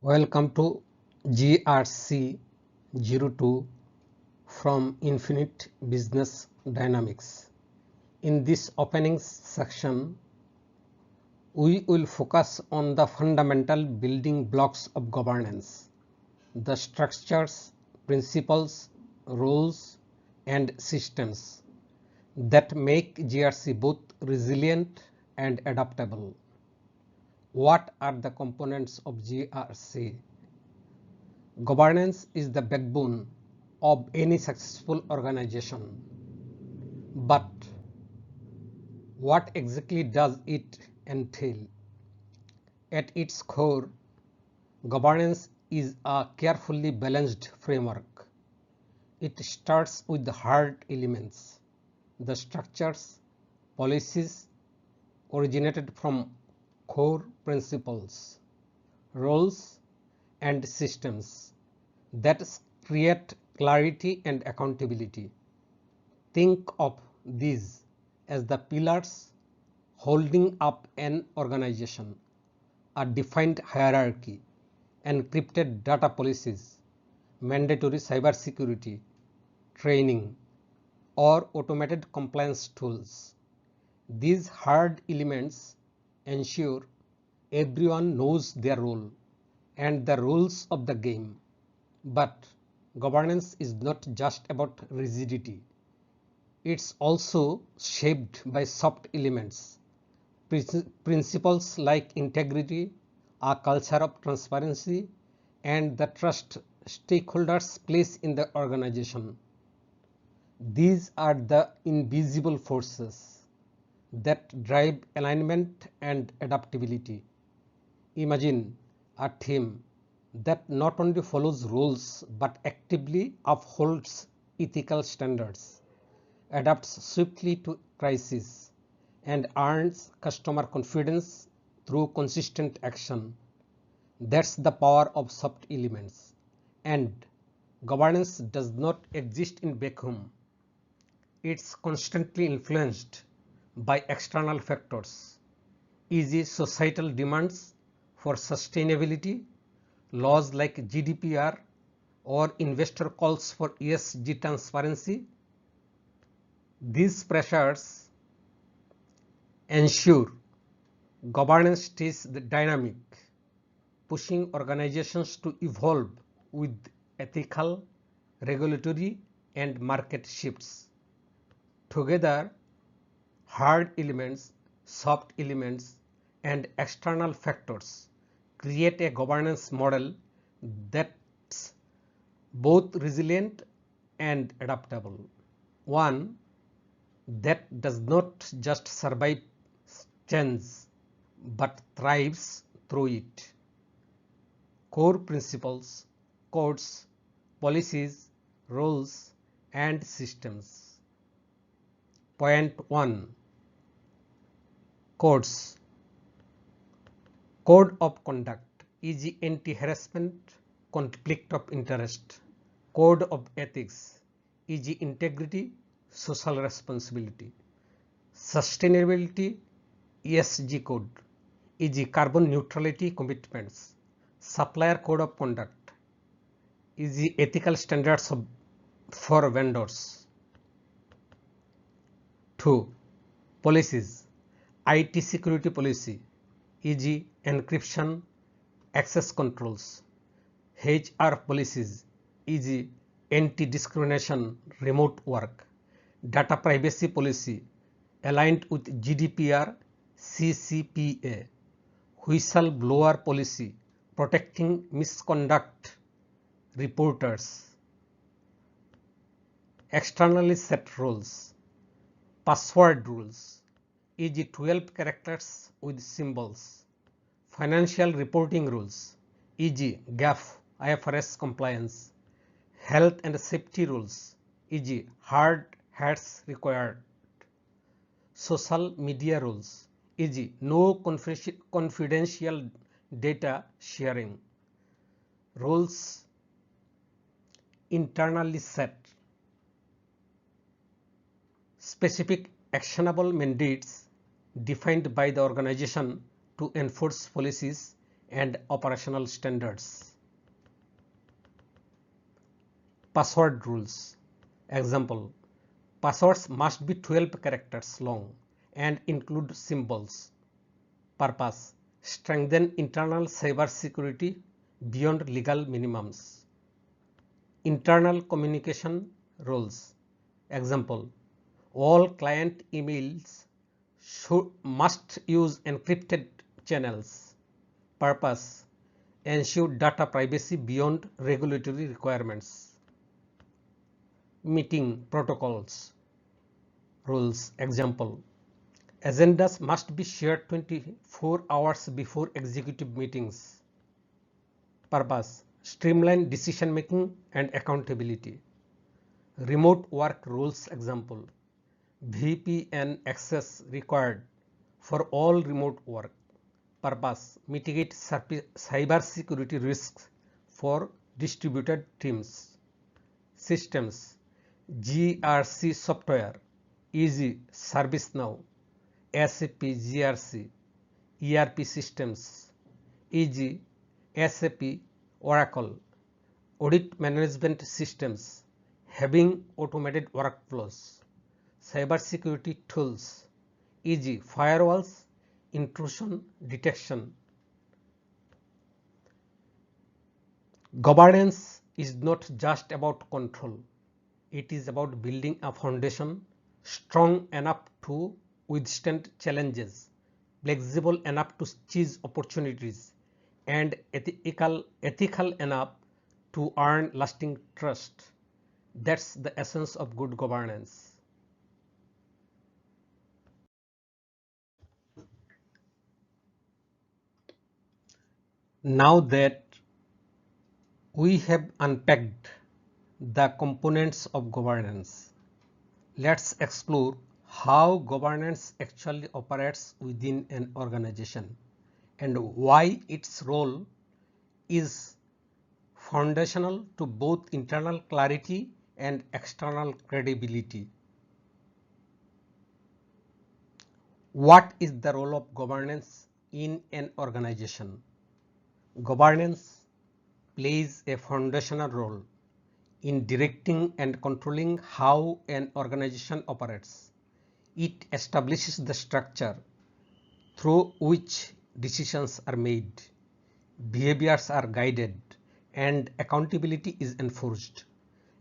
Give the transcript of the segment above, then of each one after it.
Welcome to GRC 02 from Infinite Business Dynamics. In this opening section, we will focus on the fundamental building blocks of governance, the structures, principles, rules, and systems that make GRC both resilient and adaptable. What are the components of GRC? Governance is the backbone of any successful organization. But what exactly does it entail? At its core, governance is a carefully balanced framework. It starts with the hard elements, the structures, policies originated from core principles, roles, and systems that create clarity and accountability. Think of these as the pillars holding up an organization: a defined hierarchy, encrypted data policies, mandatory cybersecurity training, or automated compliance tools. These hard elements ensure everyone knows their role and the rules of the game. But governance is not just about rigidity. It's also shaped by soft elements, principles like integrity, a culture of transparency, and the trust stakeholders place in the organization. These are the invisible forces that drive alignment and adaptability. Imagine a team that not only follows rules but actively upholds ethical standards, adapts swiftly to crises, and earns customer confidence through consistent action. That's the power of soft elements. And governance does not exist in vacuum. It's constantly influenced by external factors, e.g., societal demands for sustainability, laws like GDPR, or investor calls for ESG transparency. These pressures ensure governance stays dynamic, pushing organizations to evolve with ethical, regulatory, and market shifts. Together, hard elements, soft elements, and external factors create a governance model that's both resilient and adaptable. One that does not just survive change but thrives through it. Core principles, codes, policies, rules, and systems. Point 1. Codes. Code of conduct, e.g., anti-harassment, conflict of interest. Code of ethics, e.g., integrity, social responsibility. Sustainability, ESG code, e.g., carbon neutrality commitments. Supplier code of conduct, e.g., ethical standards for vendors. 2. Policies, IT security policy, e.g., encryption, access controls. HR policies, e.g., anti-discrimination, remote work. Data privacy policy aligned with GDPR, CCPA. Whistleblower policy protecting misconduct reporters. Externally set rules. Password rules, e.g., 12 characters with symbols. Financial reporting rules, e.g., GAAP, IFRS compliance. Health and safety rules, e.g., hard hats required. Social media rules, e.g., no confidential data sharing. Rules internally set. Specific actionable mandates defined by the organization to enforce policies and operational standards. Password rules. Example: passwords must be 12 characters long and include symbols. Purpose: strengthen internal cyber security beyond legal minimums. Internal communication rules. Example: all client emails must use encrypted channels. Purpose: ensure data privacy beyond regulatory requirements. Meeting protocols rules. Example: agendas must be shared 24 hours before executive meetings. Purpose: streamline decision making and accountability. Remote work rules. Example: VPN access required for all remote work. Purpose: mitigate cyber security risks for distributed teams. Systems: GRC software, e.g. ServiceNow, SAP GRC, ERP systems, e.g. SAP Oracle, audit management systems having automated workflows, cybersecurity tools, e.g. firewalls, intrusion detection. Governance is not just about control. It is about building a foundation strong enough to withstand challenges, flexible enough to seize opportunities, and ethical enough to earn lasting trust. That's the essence of good governance. Now that we have unpacked the components of governance, let's explore how governance actually operates within an organization and why its role is foundational to both internal clarity and external credibility. What is the role of governance in an organization? Governance plays a foundational role in directing and controlling how an organization operates. It establishes the structure through which decisions are made, behaviors are guided, and accountability is enforced,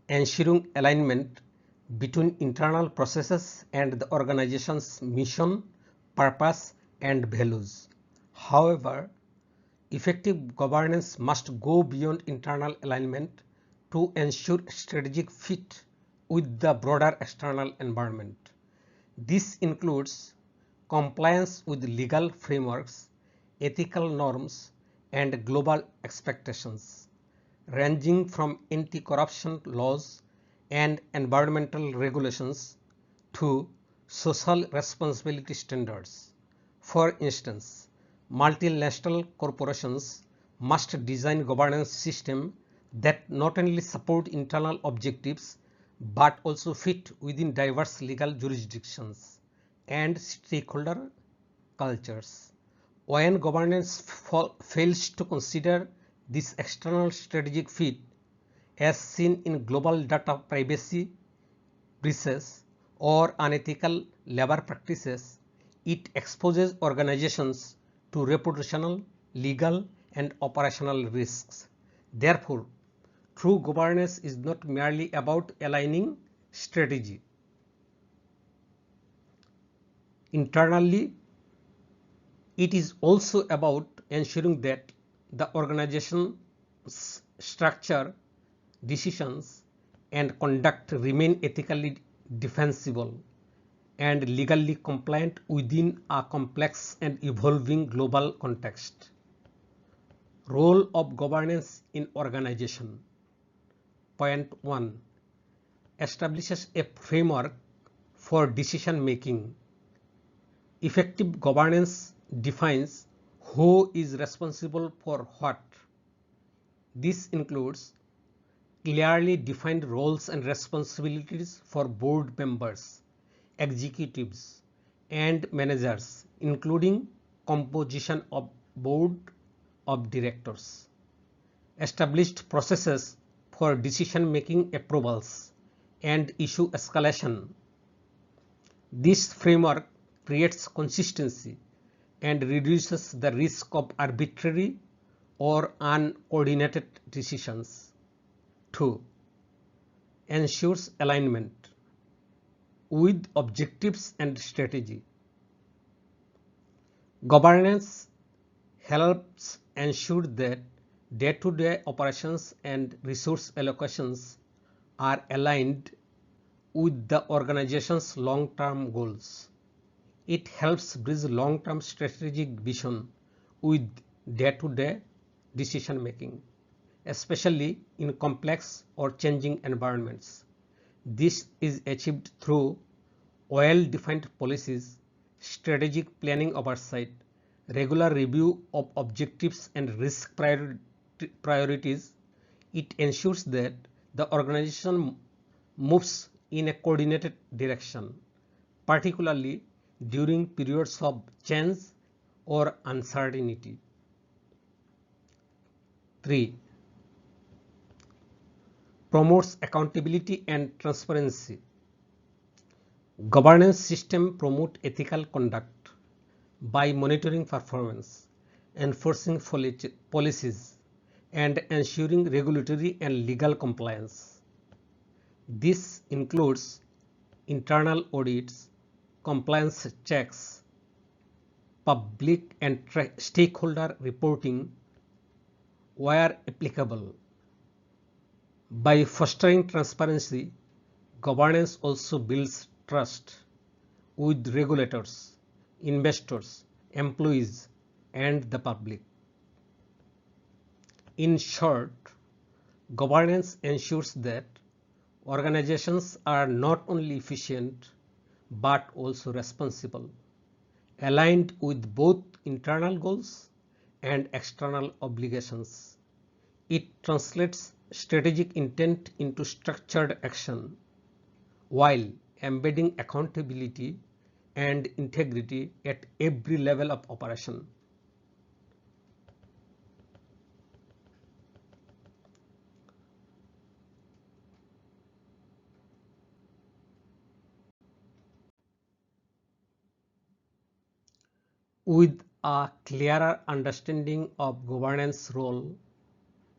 ensuring alignment between internal processes and the organization's mission, purpose, and values. However, effective governance must go beyond internal alignment to ensure strategic fit with the broader external environment. This includes compliance with legal frameworks, ethical norms, and global expectations, ranging from anti-corruption laws and environmental regulations to social responsibility standards. For instance, multinational corporations must design governance systems that not only support internal objectives but also fit within diverse legal jurisdictions and stakeholder cultures. When governance fails to consider this external strategic fit, as seen in global data privacy breaches or unethical labor practices, it exposes organizations to reputational, legal, and operational risks. Therefore, true governance is not merely about aligning strategy. Internally, it is also about ensuring that the organization's structure, decisions, and conduct remain ethically defensible and legally compliant within a complex and evolving global context. Role of governance in organization. Point 1. Establishes a framework for decision making. Effective governance defines who is responsible for what. This includes clearly defined roles and responsibilities for board members, executives, and managers, including composition of board, of directors, established processes for decision-making approvals and issue escalation. This framework creates consistency and reduces the risk of arbitrary or uncoordinated decisions. 2. Ensures alignment with objectives and strategy. Governance helps ensure that day-to-day operations and resource allocations are aligned with the organization's long-term goals. It helps bridge long-term strategic vision with day-to-day decision making, especially in complex or changing environments. This is achieved through well-defined policies, strategic planning oversight, regular review of objectives and risk priorities. It ensures that the organization moves in a coordinated direction, particularly during periods of change or uncertainty. 3. Promotes accountability and transparency. Governance system promote ethical conduct by monitoring performance, enforcing policies, and ensuring regulatory and legal compliance. This includes internal audits, compliance checks, public and stakeholder reporting where applicable. By fostering transparency, governance also builds trust with regulators, investors, employees, and the public. In short, governance ensures that organizations are not only efficient but also responsible, aligned with both internal goals and external obligations. It translates strategic intent into structured action while embedding accountability and integrity at every level of operation. With a clearer understanding of governance role,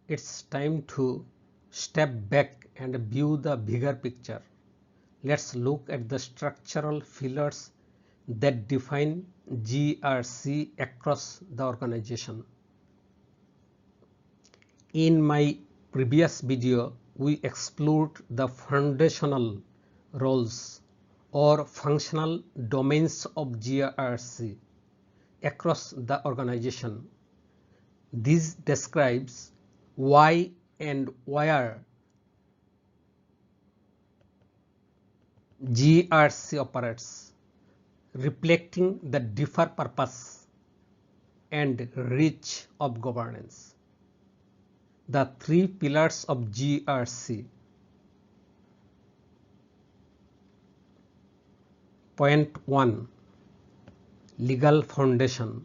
it's time to step back and view the bigger picture. Let's look at the structural pillars that define GRC across the organization. In my previous video, we explored the foundational roles or functional domains of GRC across the organization. This describes why and where GRC operates, reflecting the different purpose and reach of governance. The three pillars of GRC. Point 1. Legal foundation.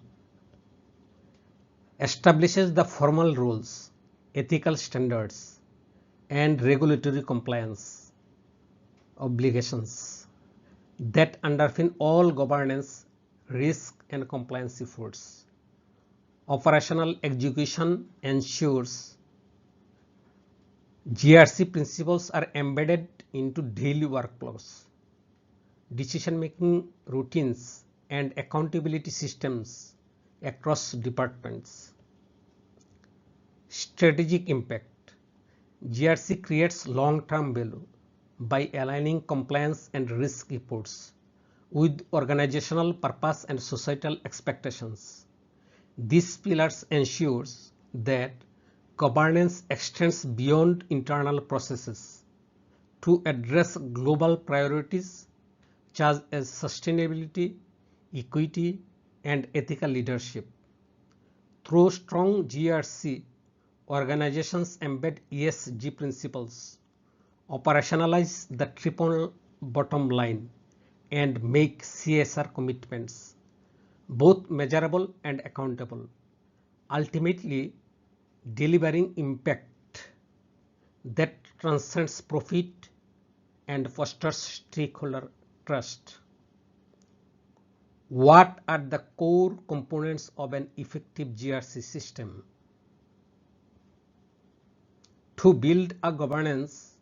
Establishes the formal rules, ethical standards, and regulatory compliance obligations that underpin all governance, risk, and compliance efforts. Operational execution ensures GRC principles are embedded into daily workflows, decision-making routines, and accountability systems across departments. Strategic impact. GRC creates long-term value by aligning compliance and risk efforts with organizational purpose and societal expectations. These pillars ensures that governance extends beyond internal processes to address global priorities such as sustainability, equity, and ethical leadership. Through strong GRC, organizations embed ESG principles, operationalize the triple bottom line, and make CSR commitments, both measurable and accountable. ultimately delivering impact that transcends profit and fosters stakeholder trust. What are the core components of an effective GRC system? To build a governance,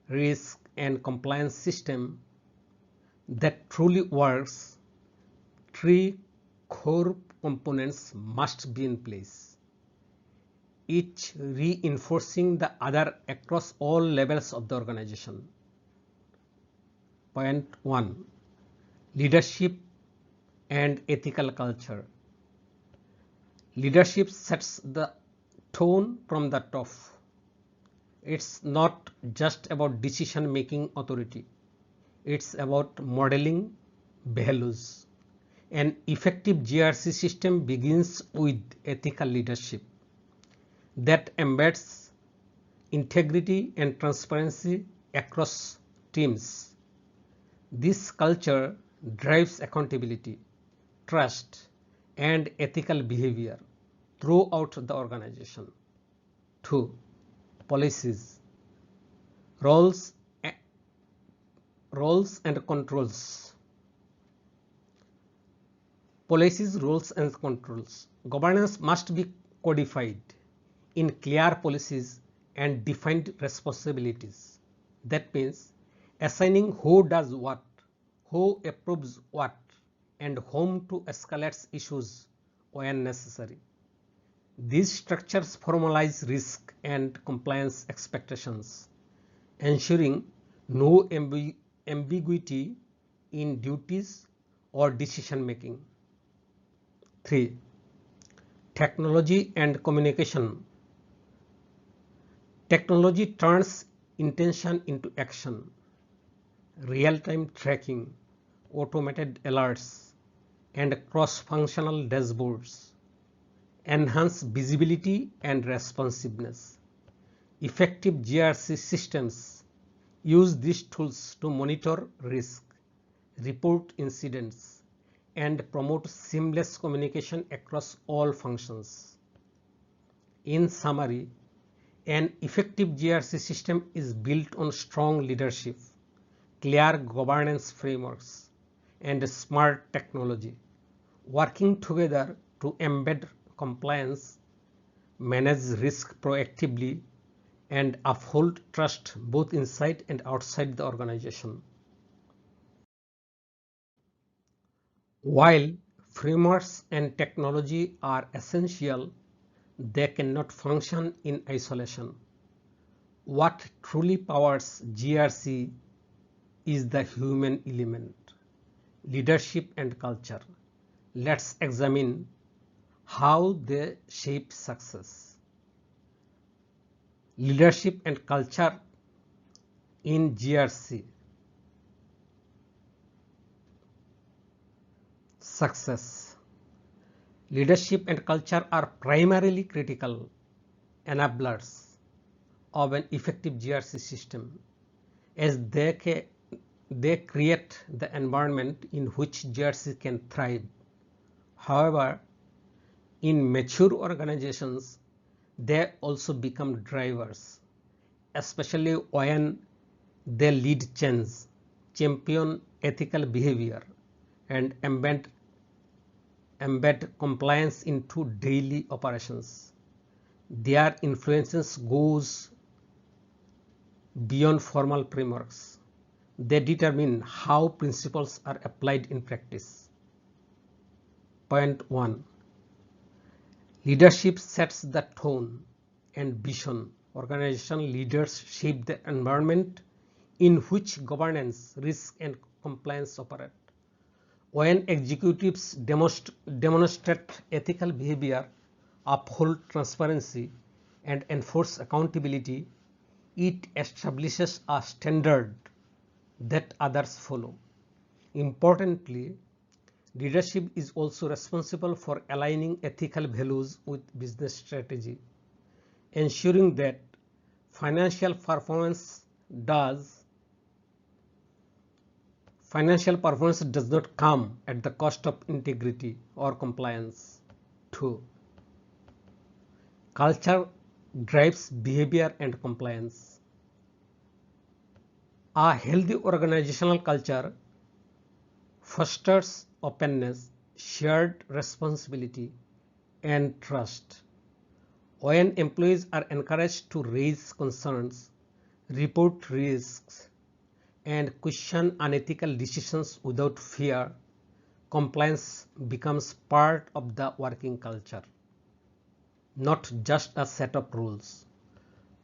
risk and compliance system that truly works, three core components must be in place, each reinforcing the other across all levels of the organization. Point 1. Leadership and ethical culture. Leadership sets the tone from the top. It's not just about decision making authority, it's about modeling values. An effective GRC system begins with ethical leadership that embeds integrity and transparency across teams. This culture drives accountability, trust, and ethical behavior throughout the organization. 2. Policies, roles, roles and controls. Policies, rules and controls. Governance must be codified in clear policies and defined responsibilities. That means assigning who does what, who approves what, and whom to escalate issues when necessary. These structures formalize risk and compliance expectations, ensuring no ambiguity in duties or decision making. 3. Technology and communication. Technology turns intention into action. Real-time tracking, automated alerts, and cross-functional dashboards enhance visibility and responsiveness. Effective GRC systems use these tools to monitor risk, report incidents, and promote seamless communication across all functions. In summary, an effective GRC system is built on strong leadership, clear governance frameworks, and smart technology, working together to embed compliance, manage risk proactively, and uphold trust both inside and outside the organization. While frameworks and technology are essential, they cannot function in isolation. What truly powers GRC is the human element, leadership and culture. Let's examine how they shape success. Leadership and culture in GRC. Success. Leadership and culture are primarily critical enablers of an effective GRC system, as they create the environment in which GRC can thrive. However, in mature organizations, they also become drivers, especially when they lead change, champion ethical behavior, and embed compliance into daily operations. Their influence goes beyond formal frameworks. They determine how principles are applied in practice. Point 1. Leadership sets the tone and vision. Organization leaders shape the environment in which governance, risk, and compliance operate. When executives demonstrate ethical behavior, uphold transparency, and enforce accountability, it establishes a standard that others follow. Importantly, leadership is also responsible for aligning ethical values with business strategy, ensuring that financial performance does not come at the cost of integrity or compliance. 2. Culture drives behavior and compliance. A healthy organizational culture fosters openness, shared responsibility, and trust. When employees are encouraged to raise concerns, report risks, and question unethical decisions without fear, compliance becomes part of the working culture, not just a set of rules.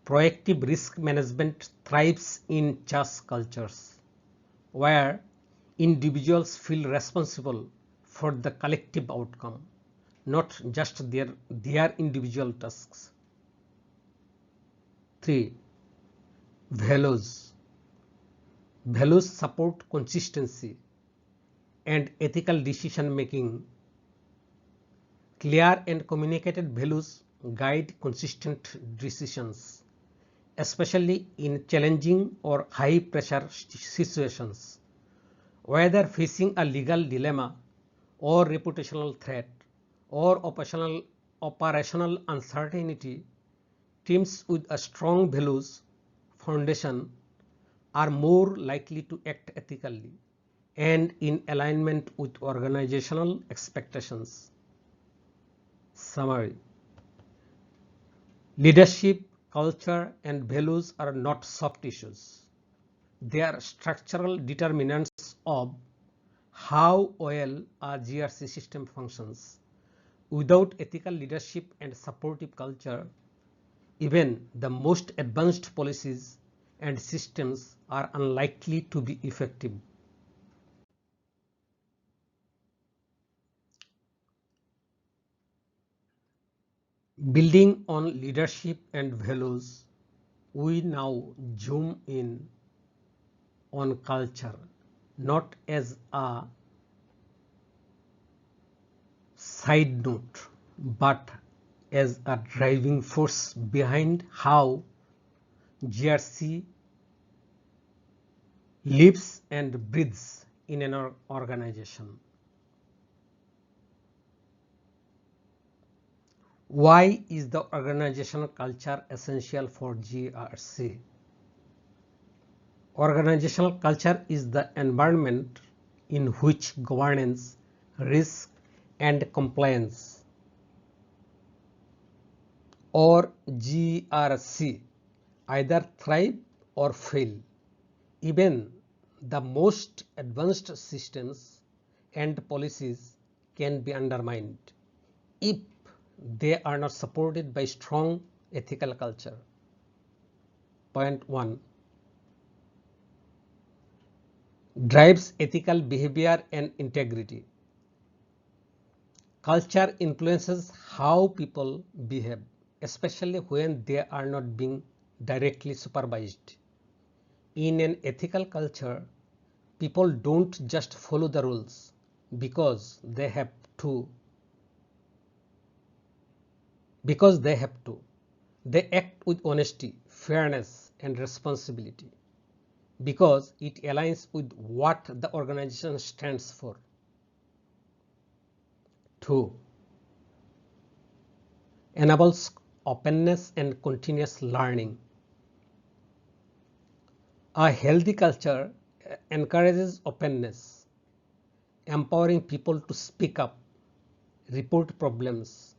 Proactive risk management thrives in just cultures, where individuals feel responsible for the collective outcome, not just their individual tasks. 3. Values. Values support consistency and ethical decision making. Clear and communicated values guide consistent decisions, especially in challenging or high pressure situations. Whether facing a legal dilemma or reputational threat or operational uncertainty, teams with a strong values foundation are more likely to act ethically and in alignment with organizational expectations. Summary: leadership, culture, and values are not soft issues. They are structural determinants of how well a GRC system functions. Without ethical leadership and supportive culture, even the most advanced policies and systems are unlikely to be effective. Building on leadership and values, we now zoom in on culture, not as a side note, but as a driving force behind how GRC lives and breathes in an organization. Why is the organizational culture essential for GRC? Organizational culture is the environment in which governance, risk, and compliance, or GRC, either thrive or fail. Even the most advanced systems and policies can be undermined if they are not supported by strong ethical culture. Point 1. Drives ethical behavior and integrity. Culture influences how people behave, especially when they are not being directly supervised. In an ethical culture, people don't just follow the rules because they have to. They act with honesty, fairness, and responsibility because it aligns with what the organization stands for. 2. Enables openness and continuous learning. A healthy culture encourages openness, empowering people to speak up, report problems,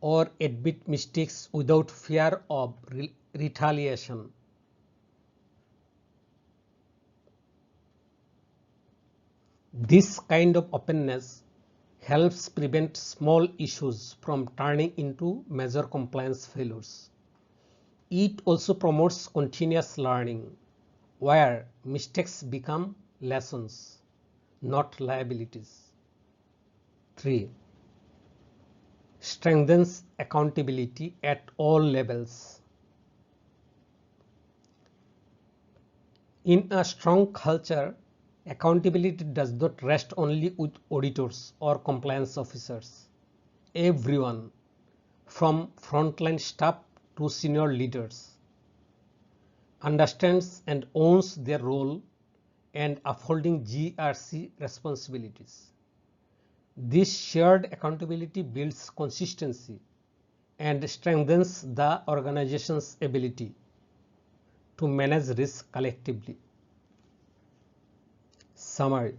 or admit mistakes without fear of retaliation. This kind of openness helps prevent small issues from turning into major compliance failures. It also promotes continuous learning, where mistakes become lessons, not liabilities. 3. Strengthens accountability at all levels. In a strong culture, accountability does not rest only with auditors or compliance officers. Everyone, from frontline staff to senior leaders, understands and owns their role and upholding GRC responsibilities. This shared accountability builds consistency and strengthens the organization's ability to manage risk collectively. Summary: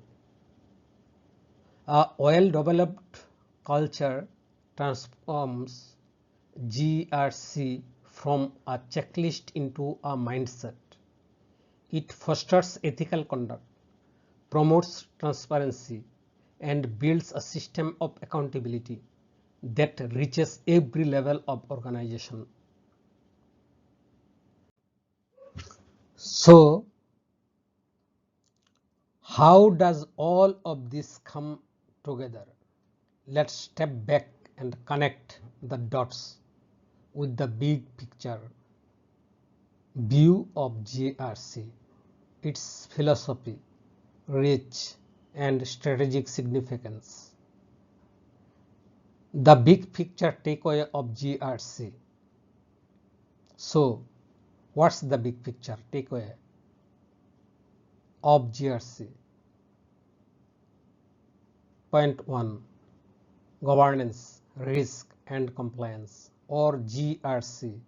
a well-developed culture transforms GRC from a checklist into a mindset. It fosters ethical conduct, promotes transparency, and builds a system of accountability that reaches every level of organization. So, how does all of this come together? Let's step back and connect the dots with the big picture view of GRC, its philosophy, reach, and strategic significance. The big picture takeaway of GRC. So, what's the big picture takeaway of GRC? Point 1. Governance, risk, and compliance, or GRC,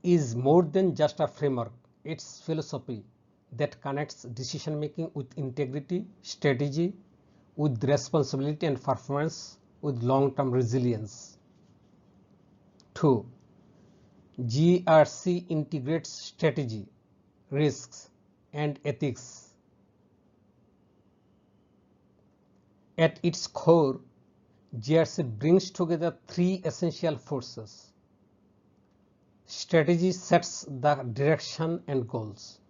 is more than just a framework. It's philosophy that connects decision making with integrity, strategy with responsibility, and performance with long-term resilience. 2. GRC integrates strategy, risks, and ethics. At its core, GRC brings together three essential forces. Strategy sets the direction and goals.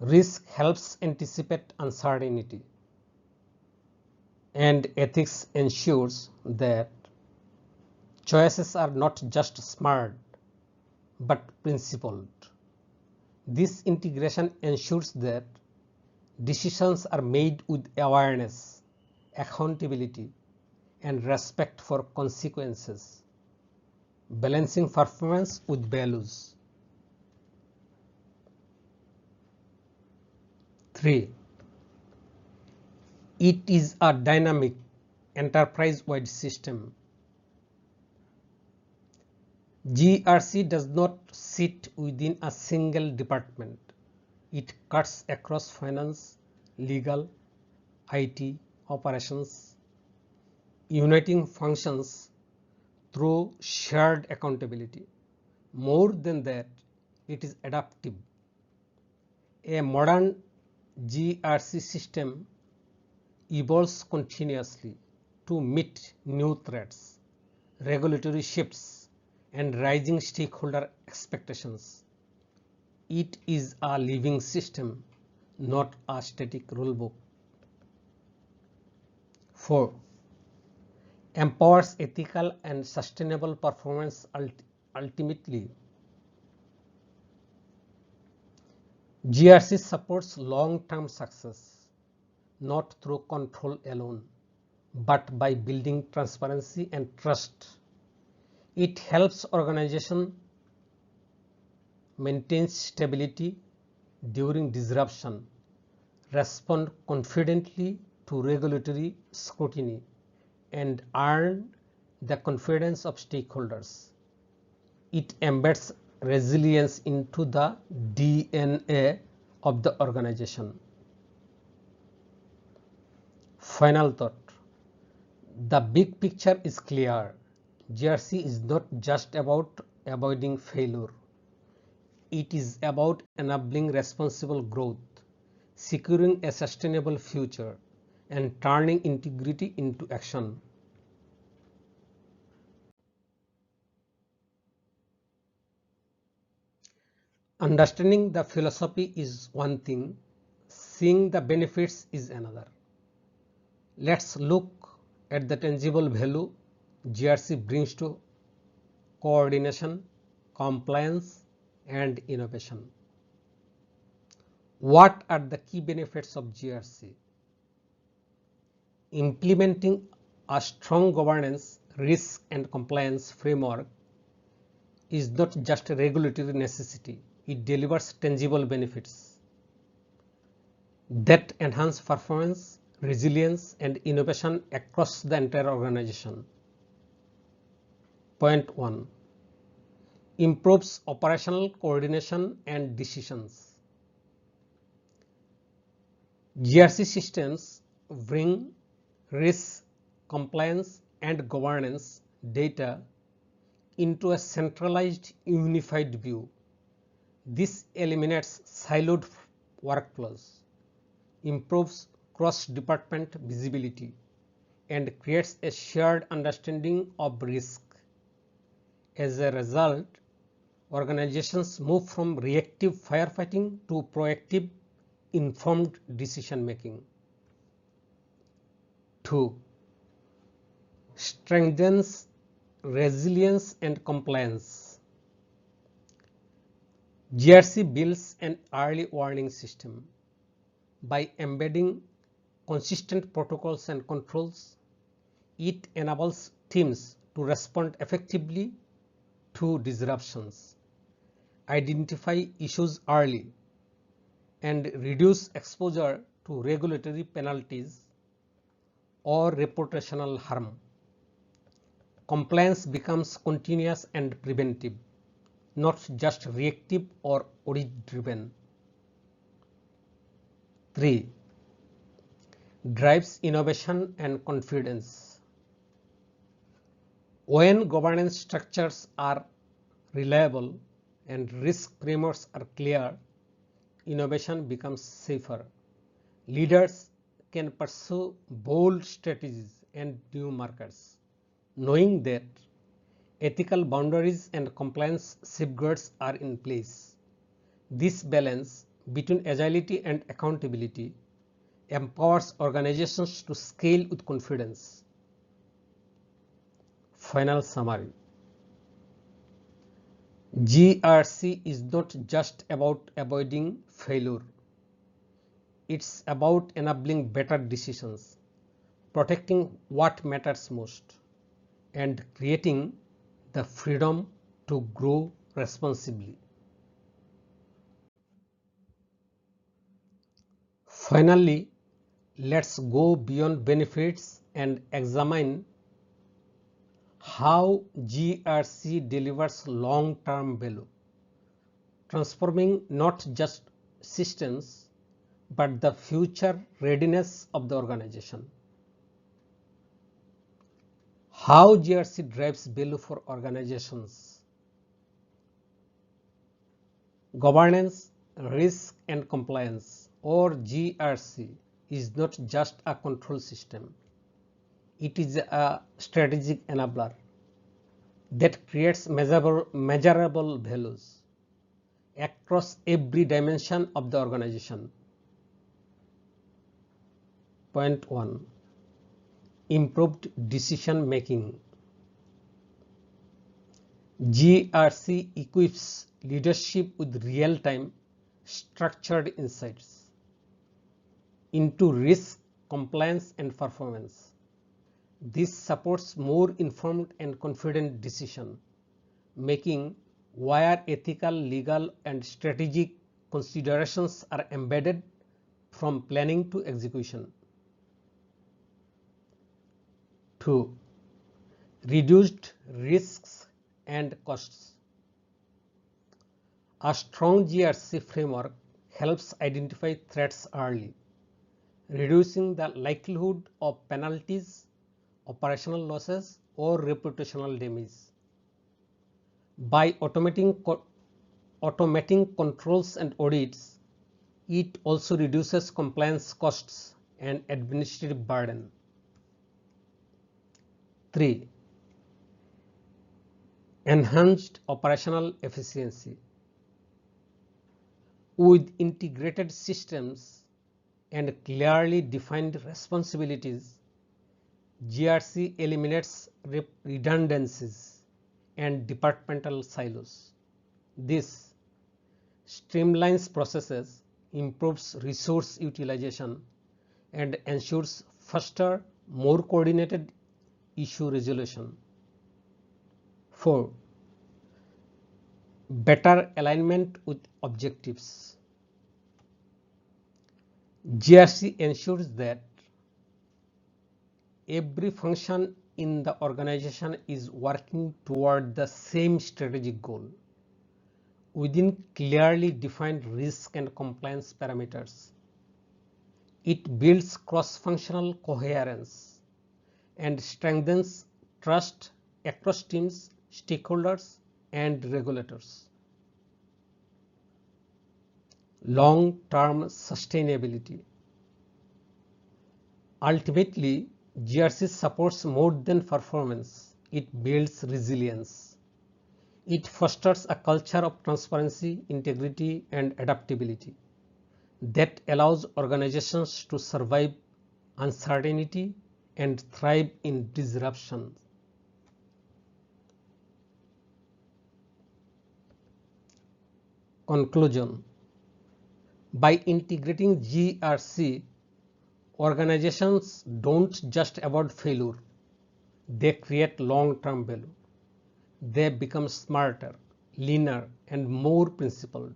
Risk helps anticipate uncertainty. And ethics ensures that choices are not just smart but principled. This integration ensures that decisions are made with awareness, accountability, and respect for consequences, balancing performance with values. 3. It is a dynamic, enterprise-wide system. GRC does not sit within a single department. It cuts across finance, legal, IT, operations, uniting functions through shared accountability. More than that, it is adaptive. A modern GRC system evolves continuously to meet new threats, regulatory shifts, and rising stakeholder expectations. It is a living system, not a static rulebook. 4. Empowers ethical and sustainable performance. Ultimately, GRC supports long-term success, not through control alone, but by building transparency and trust. It helps organizations maintain stability during disruption, respond confidently to regulatory scrutiny, and earn the confidence of stakeholders. It embeds resilience into the DNA of the organization. Final thought. The big picture is clear. GRC is not just about avoiding failure. It is about enabling responsible growth, securing a sustainable future, and turning integrity into action. Understanding the philosophy is one thing, seeing the benefits is another. Let's look at the tangible value GRC brings to coordination, compliance, and innovation. What are the key benefits of GRC? Implementing a strong governance, risk, and compliance framework is not just a regulatory necessity, it delivers tangible benefits that enhance performance, resilience, and innovation across the entire organization. Point 1. Improves operational coordination and decisions. GRC systems bring risk, compliance, and governance data into a centralized, unified view. This eliminates siloed workflows, improves cross-department visibility, and creates a shared understanding of risk. As a result, organizations move from reactive firefighting to proactive, informed decision making. 2. Strengthens resilience and compliance. GRC builds an early warning system. By embedding consistent protocols and controls, it enables teams to respond effectively to disruptions, identify issues early, and reduce exposure to regulatory penalties or reputational harm. Compliance becomes continuous and preventive, not just reactive or audit driven. 3. Drives innovation and confidence. When governance structures are reliable and risk frameworks are clear, innovation becomes safer. Leaders can pursue bold strategies and new markets, knowing that ethical boundaries and compliance safeguards are in place. This balance between agility and accountability empowers organizations to scale with confidence. Final summary. GRC is not just about avoiding failure. It's about enabling better decisions, protecting what matters most, and creating the freedom to grow responsibly. Finally, let's go beyond benefits and examine how GRC delivers long-term value, transforming not just systems but the future readiness of the organization. How GRC drives value for organizations. Governance, risk and compliance, or GRC, is not just a control system. It is a strategic enabler that creates measurable values across every dimension of the organization. Point 1. Improved decision making. GRC equips leadership with real-time structured insights into risk, compliance, and performance. This supports more informed and confident decision making where ethical, legal, and strategic considerations are embedded from planning to execution. 2. Reduced risks and costs. A strong GRC framework helps identify threats early, reducing the likelihood of penalties, operational losses, or reputational damage. By automating controls and audits, it also reduces compliance costs and administrative burden. 3. Enhanced operational efficiency. With integrated systems and clearly defined responsibilities, GRC eliminates redundancies and departmental silos. This streamlines processes, improves resource utilization, and ensures faster, more coordinated issue resolution. 4. Better alignment with objectives. GRC ensures that every function in the organization is working toward the same strategic goal within clearly defined risk and compliance parameters. It builds cross-functional coherence and strengthens trust across teams, stakeholders, and regulators. Long-term sustainability. Ultimately, GRC supports more than performance. It builds resilience. It fosters a culture of transparency, integrity, and adaptability that allows organizations to survive uncertainty and thrive in disruption. Conclusion. By integrating GRC, organizations don't just avoid failure, they create long-term value. They become smarter, leaner, and more principled,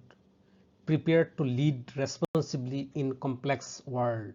prepared to lead responsibly in complex world.